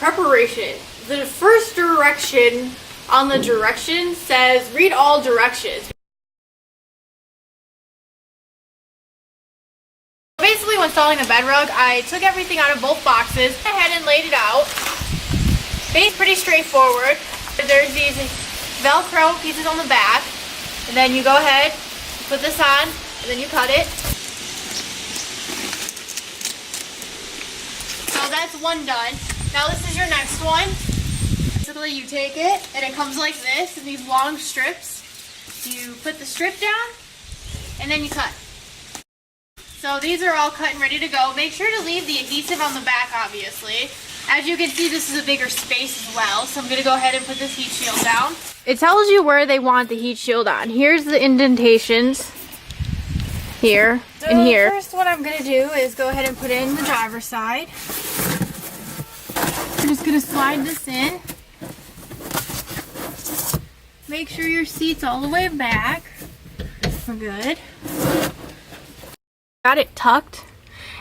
Preparation. The first direction on the direction says read all directions. Basically, when installing the bed rug, I took everything out of both boxes, went ahead and laid it out. It's pretty straightforward. There's these Velcro pieces on the back, and then you go ahead, put this on, and then you cut it. So that's one done. Now this is your next one. Basically, you take it, and it comes like this in these long strips. You put the strip down, and then you cut. So these are all cut and ready to go. Make sure to leave the adhesive on the back, obviously. As you can see, this is a bigger space as well. So I'm going to go ahead and put this heat shield down. It tells you where they want the heat shield on. Here's the indentations. Here and here. First, what I'm going to do is go ahead and put it in the driver's side. I'm just going to slide this in. Make sure your seat's all the way back. We're good. Got it tucked.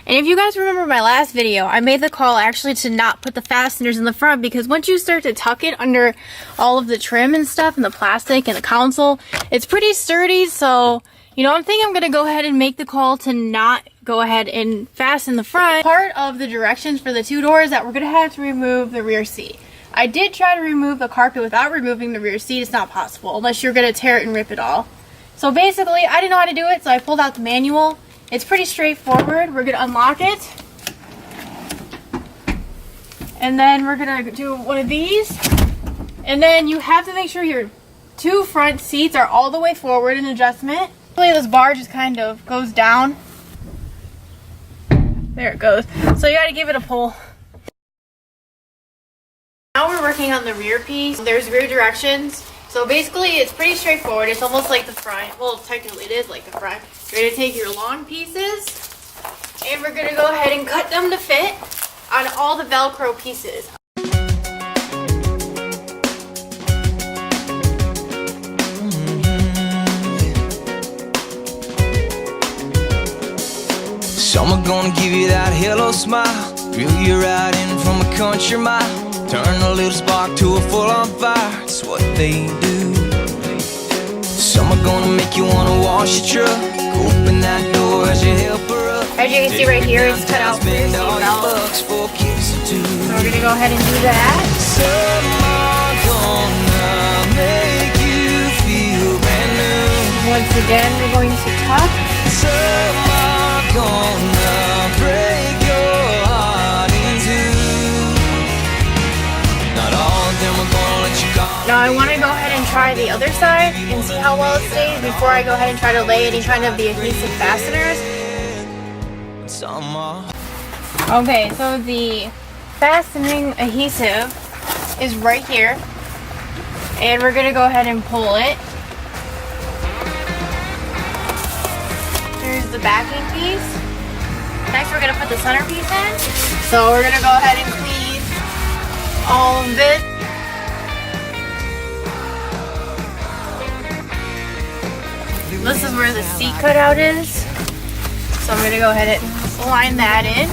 And if you guys remember my last video, I made the call actually to not put the fasteners in the front, because once you start to tuck it under all of the trim and stuff and the plastic and the console, it's pretty sturdy. So, you know, I'm thinking I'm going to go ahead and make the call to not go ahead and fasten the front. Part of the directions for the two doors that we're going to have to remove the rear seat. I did try to remove the carpet without removing the rear seat. It's not possible unless you're going to tear it and rip it all. So basically, I didn't know how to do it, so I pulled out the manual. It's pretty straightforward. We're going to unlock it. And then we're going to do one of these. And then you have to make sure your two front seats are all the way forward in adjustment. This bar just kind of goes down. There it goes. So you got to give it a pull. Now we're working on the rear piece. There's rear directions. So basically, it's pretty straightforward. It's almost like the front. Well, technically it is like the front. You're going to take your long pieces, and we're going to go ahead and cut them to fit on all the Velcro pieces. Some are gonna give you that hello smile, reel you right in from a country mile, turn a little spark to a full-on fire. It's what they do. Some are gonna make you wanna wash your truck, open that door as you help her up. As you can see right here, it's cut out for your seatbelt. So we're gonna go ahead and do that. Some are gonna make you feel brand new. Once again, we're going to tuck. Some are gonna break your heart in two. Not all of them are gonna let you go. Now I want to go ahead and try the other side and see how well it stays before I go ahead and try to lay any kind of the adhesive fasteners. Okay, so the fastening adhesive is right here, and we're going to go ahead and pull it. Here's the backing piece. Next we're going to put the centerpiece in. So we're going to go ahead and clean all of this. This is where the seat cutout is. So I'm going to go ahead and line that in.